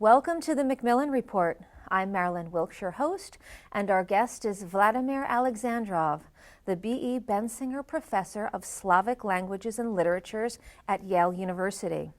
Welcome to the MacMillan Report. I'm Marilyn Wilkes, your host, and our guest is Vladimir Alexandrov, the B.E. Bensinger Professor of Slavic Languages and Literatures at Yale University.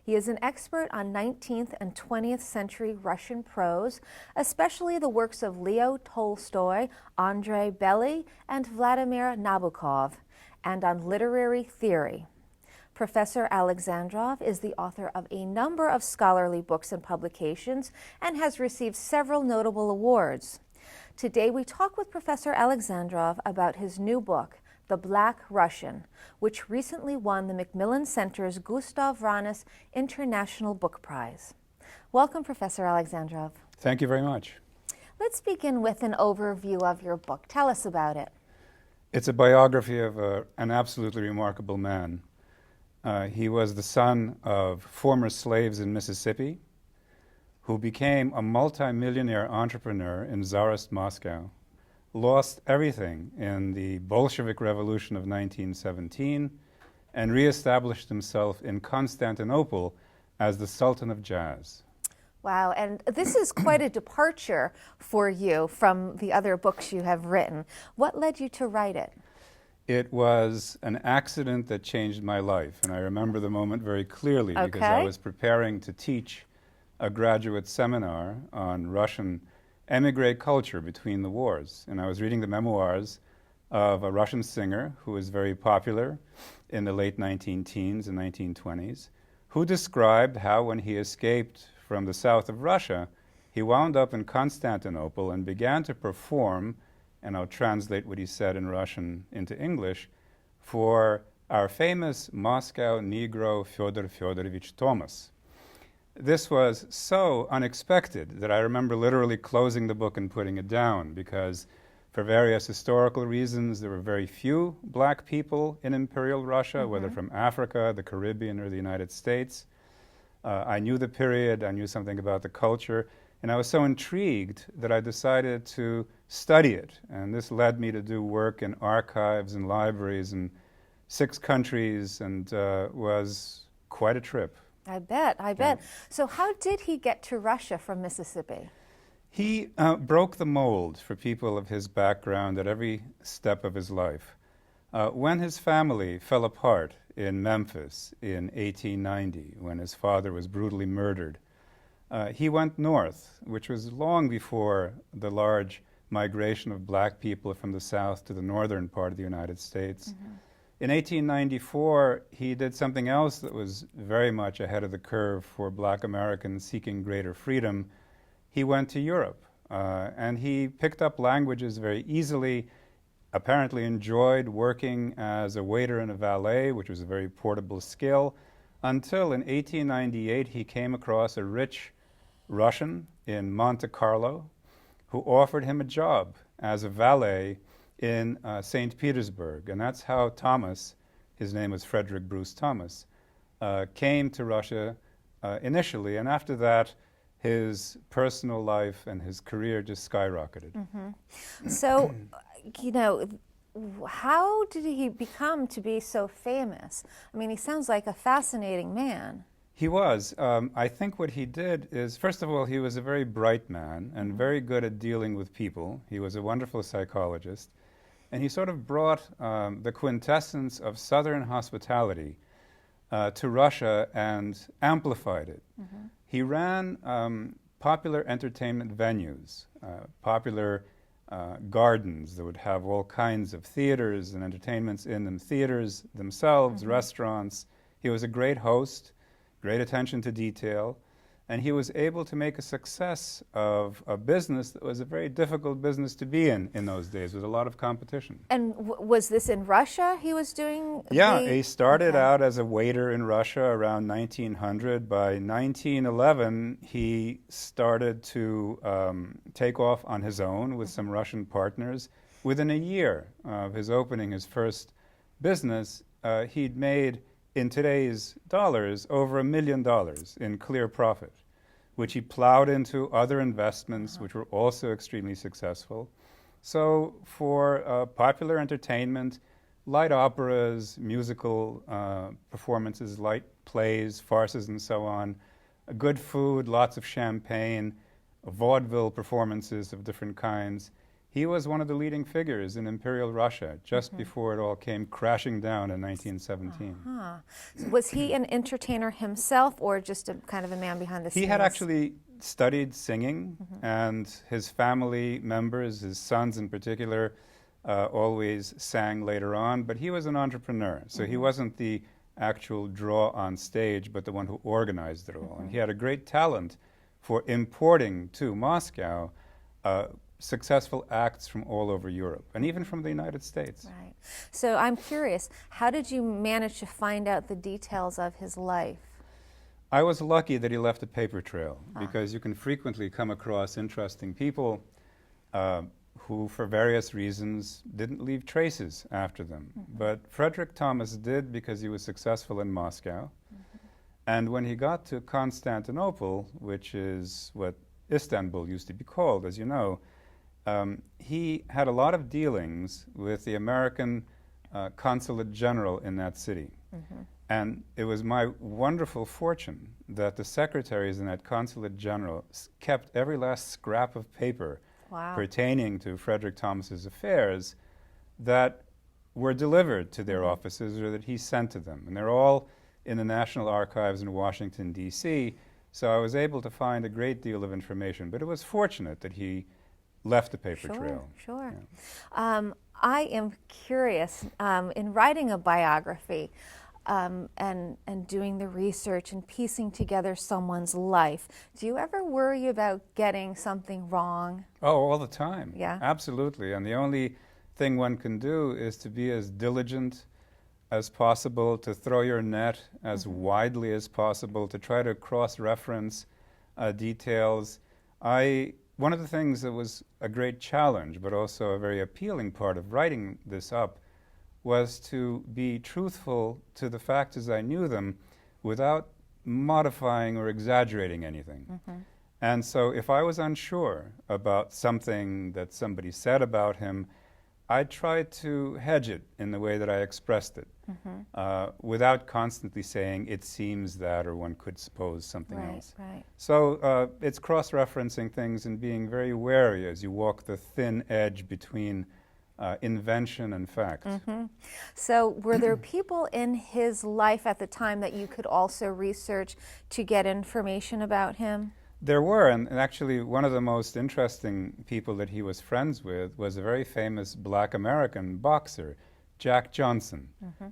He is an expert on 19th and 20th century Russian prose, especially the works of Leo Tolstoy, Andrei Bely, and Vladimir Nabokov, and on literary theory. Professor Alexandrov is the author of a number of scholarly books and publications and has received several notable awards. Today we talk with Professor Alexandrov about his new book, The Black Russian, which recently won the MacMillan Center's Gustav Ranis International Book Prize. Welcome, Professor Alexandrov. Thank you very much. Let's begin with an overview of your book. Tell us about it. It's a biography of an absolutely remarkable man. He was the son of former slaves in Mississippi who became a multimillionaire entrepreneur in Tsarist Moscow, lost everything in the Bolshevik Revolution of 1917, and reestablished himself in Constantinople as the Sultan of Jazz. Wow, and this is quite a departure for you from the other books you have written. What led you to write it? It was an accident that changed my life, and I remember the moment very clearly because I was preparing to teach a graduate seminar on Russian émigré culture between the wars. And I was reading the memoirs of a Russian singer who was very popular in the late 19-teens and 1920s, who described how when he escaped from the south of Russia, he wound up in Constantinople and began to perform, and I'll translate what he said in Russian into English, for our famous Moscow Negro Fyodor Fyodorovich Thomas. This was so unexpected that I remember literally closing the book and putting it down because for various historical reasons there were very few black people in Imperial Russia, whether from Africa, the Caribbean, or the United States. I knew the period, I knew something about the culture, and I was so intrigued that I decided to study it. And this led me to do work in archives and libraries in 6 countries, and was quite a trip. I bet. So how did he get to Russia from Mississippi? He broke the mold for people of his background at every step of his life. When his family fell apart in Memphis in 1890, when his father was brutally murdered, he went north, which was long before the large migration of black people from the south to the northern part of the United States. In 1894, he did something else that was very much ahead of the curve for black Americans seeking greater freedom. He went to Europe, and he picked up languages very easily, apparently enjoyed working as a waiter and a valet, which was a very portable skill, until in 1898 he came across a rich Russian in Monte Carlo who offered him a job as a valet in St. Petersburg. And that's how Thomas, his name was Frederick Bruce Thomas, came to Russia initially. And after that, his personal life and his career just skyrocketed. So, how did he become to be so famous? I mean, he sounds like a fascinating man. He was. I think what he did is, first of all, he was a very bright man and very good at dealing with people. He was a wonderful psychologist. And he sort of brought the quintessence of Southern hospitality to Russia and amplified it. He ran popular entertainment venues, popular gardens that would have all kinds of theaters and entertainments in them, theaters themselves, restaurants. He was a great host, great attention to detail, and he was able to make a success of a business that was a very difficult business to be in those days, with a lot of competition. And was this in Russia he was doing? Yeah, he started out as a waiter in Russia around 1900. By 1911, he started to take off on his own with some Russian partners. Within a year of his opening his first business, he'd made, in today's dollars, over $1 million in clear profit, which he plowed into other investments, which were also extremely successful. So for popular entertainment, light operas, musical performances, light plays, farces, and so on, good food, lots of champagne, vaudeville performances of different kinds. He was one of the leading figures in Imperial Russia just before it all came crashing down in 1917. So was he an entertainer himself, or just a kind of a man behind the scenes? He had actually studied singing, and his family members, his sons in particular, always sang later on, but he was an entrepreneur, so he wasn't the actual draw on stage, but the one who organized it all. And he had a great talent for importing to Moscow successful acts from all over Europe, and even from the United States. Right. So I'm curious, how did you manage to find out the details of his life? I was lucky that he left a paper trail, because you can frequently come across interesting people who, for various reasons, didn't leave traces after them. But Frederick Thomas did, because he was successful in Moscow. And when he got to Constantinople, which is what Istanbul used to be called, as you know, he had a lot of dealings with the American consulate general in that city. And it was my wonderful fortune that the secretaries in that consulate general kept every last scrap of paper pertaining to Frederick Thomas's affairs that were delivered to their offices or that he sent to them. And they're all in the National Archives in Washington, D.C., so I was able to find a great deal of information. But it was fortunate that he left a paper trail. Sure. Yeah. I am curious, in writing a biography and doing the research and piecing together someone's life, do you ever worry about getting something wrong? Oh, all the time. Yeah. Absolutely. And the only thing one can do is to be as diligent as possible, to throw your net as widely as possible, to try to cross-reference details. One of the things that was a great challenge, but also a very appealing part of writing this up, was to be truthful to the facts as I knew them without modifying or exaggerating anything. And so if I was unsure about something that somebody said about him, I tried to hedge it in the way that I expressed it, without constantly saying, it seems that, or one could suppose something else. So it's cross-referencing things and being very wary as you walk the thin edge between invention and fact. So were there people in his life at the time that you could also research to get information about him? There were, and actually one of the most interesting people that he was friends with was a very famous black American boxer, Jack Johnson,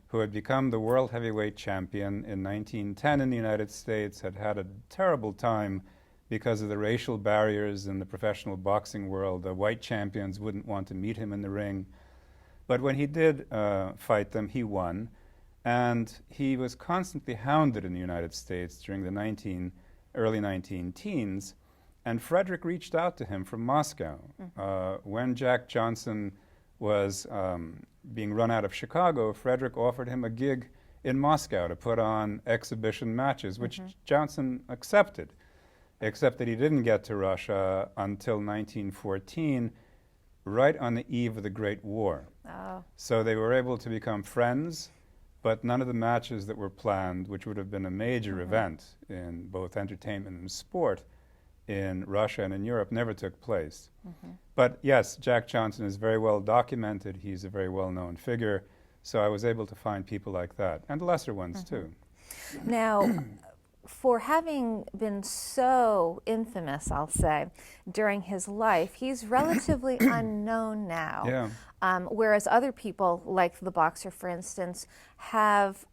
who had become the world heavyweight champion in 1910 in the United States, had had a terrible time because of the racial barriers in the professional boxing world. The white champions wouldn't want to meet him in the ring. But when he did fight them, he won. And he was constantly hounded in the United States during the early 19-teens. And Frederick reached out to him from Moscow. When Jack Johnson was being run out of Chicago, Frederick offered him a gig in Moscow to put on exhibition matches, which Johnson accepted, except that he didn't get to Russia until 1914, right on the eve of the Great War. So they were able to become friends, but none of the matches that were planned, which would have been a major event in both entertainment and sport in Russia and in Europe, never took place. But yes, Jack Johnson is very well documented. He's a very well-known figure. So I was able to find people like that, and lesser ones too. Now, for having been so infamous, I'll say, during his life, he's relatively unknown now. Whereas other people, like the boxer, for instance, have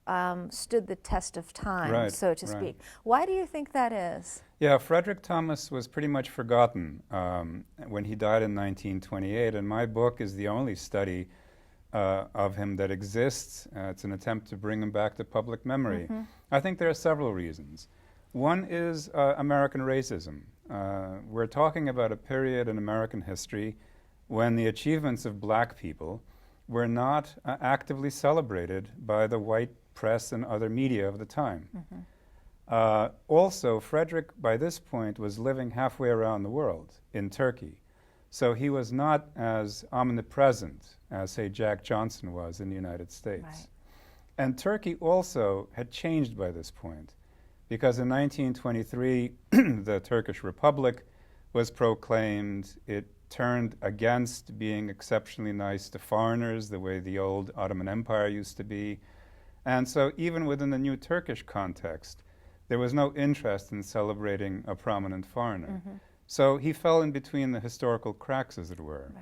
stood the test of time, so to speak. Why do you think that is? Yeah, Frederick Thomas was pretty much forgotten when he died in 1928, and my book is the only study of him that exists. It's an attempt to bring him back to public memory. I think there are several reasons. One is American racism. We're talking about a period in American history when the achievements of black people were not actively celebrated by the white press and other media of the time. Also, Frederick, by this point, was living halfway around the world in Turkey. So he was not as omnipresent as, say, Jack Johnson was in the United States. And Turkey also had changed by this point, because in 1923 the Turkish Republic was proclaimed. It turned against being exceptionally nice to foreigners the way the old Ottoman Empire used to be. And so even within the new Turkish context, there was no interest in celebrating a prominent foreigner. So he fell in between the historical cracks, as it were.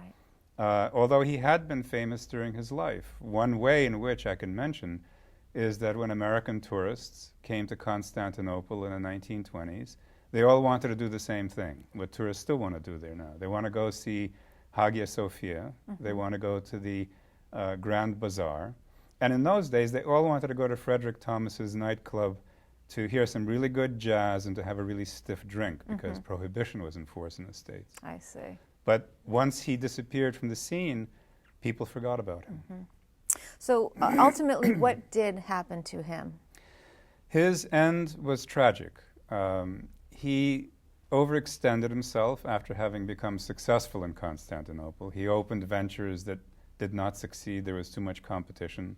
Right. Although he had been famous during his life. One way in which I can mention is that when American tourists came to Constantinople in the 1920s, they all wanted to do the same thing, what tourists still want to do there now. They want to go see Hagia Sophia. They want to go to the Grand Bazaar. And in those days, they all wanted to go to Frederick Thomas's nightclub to hear some really good jazz and to have a really stiff drink, because prohibition was in force in the States. I see. But once he disappeared from the scene, people forgot about him. So ultimately, what did happen to him? His end was tragic. He overextended himself after having become successful in Constantinople. He opened ventures that did not succeed. There was too much competition.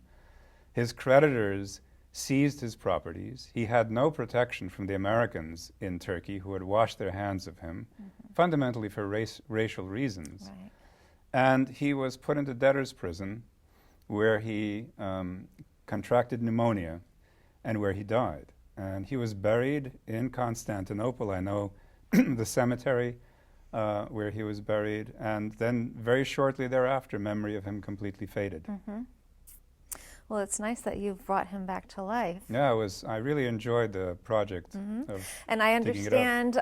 His creditors seized his properties. He had no protection from the Americans in Turkey, who had washed their hands of him, fundamentally for racial reasons. Right. And he was put into debtor's prison, where he contracted pneumonia and where he died. And he was buried in Constantinople. I know the cemetery where he was buried. And then very shortly thereafter, memory of him completely faded. Well, it's nice that you've brought him back to life. Yeah, I really enjoyed the project. And I understand,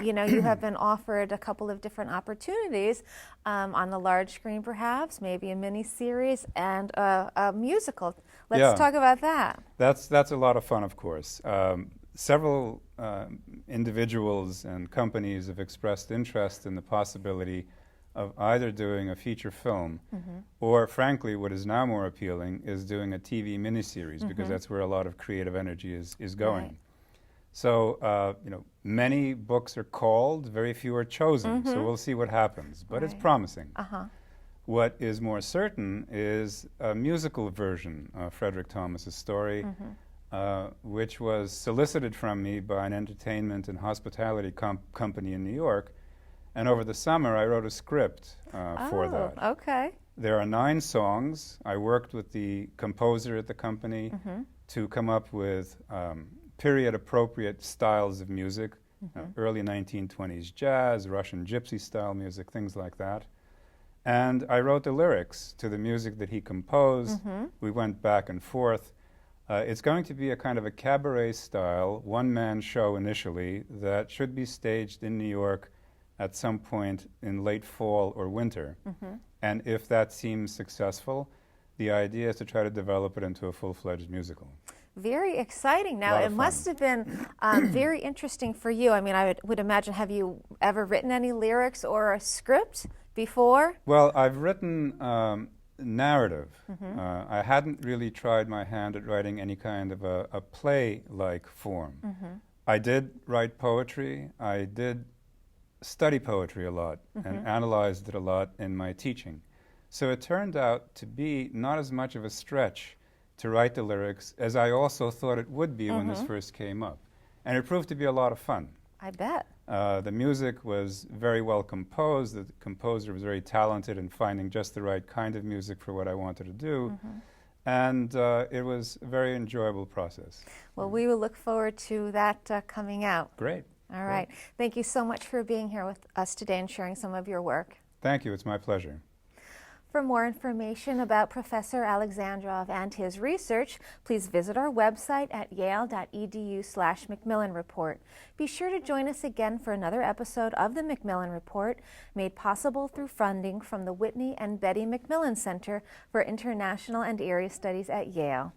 you know, you have been offered a couple of different opportunities on the large screen, perhaps, maybe a mini-series and a musical. Let's talk about that. That's a lot of fun, of course. Several individuals and companies have expressed interest in the possibility of either doing a feature film or, frankly, what is now more appealing is doing a TV miniseries, because that's where a lot of creative energy is going. Right. So, you know, many books are called, very few are chosen, so we'll see what happens. But it's promising. What is more certain is a musical version of Frederick Thomas's story, which was solicited from me by an entertainment and hospitality company in New York. And over the summer, I wrote a script for that. Okay. There are 9 songs. I worked with the composer at the company to come up with period-appropriate styles of music, early 1920s jazz, Russian gypsy-style music, things like that. And I wrote the lyrics to the music that he composed. We went back and forth. It's going to be a kind of a cabaret-style, one-man show initially that should be staged in New York at some point in late fall or winter. And if that seems successful, the idea is to try to develop it into a full-fledged musical. Very exciting. Now, it must have been very interesting for you. I mean, I would imagine, have you ever written any lyrics or a script before? Well, I've written narrative. I hadn't really tried my hand at writing any kind of a play-like form. I did write poetry. I did study poetry a lot and analyzed it a lot in my teaching. So it turned out to be not as much of a stretch to write the lyrics as I also thought it would be when this first came up. And it proved to be a lot of fun. I bet. The music was very well composed. The composer was very talented in finding just the right kind of music for what I wanted to do. And it was a very enjoyable process. Well, we will look forward to that coming out. Great. All right. Thank you so much for being here with us today and sharing some of your work. Thank you. It's my pleasure. For more information about Professor Alexandrov and his research, please visit our website at yale.edu/MacMillan Report. Be sure to join us again for another episode of the MacMillan Report, made possible through funding from the Whitney and Betty MacMillan Center for International and Area Studies at Yale.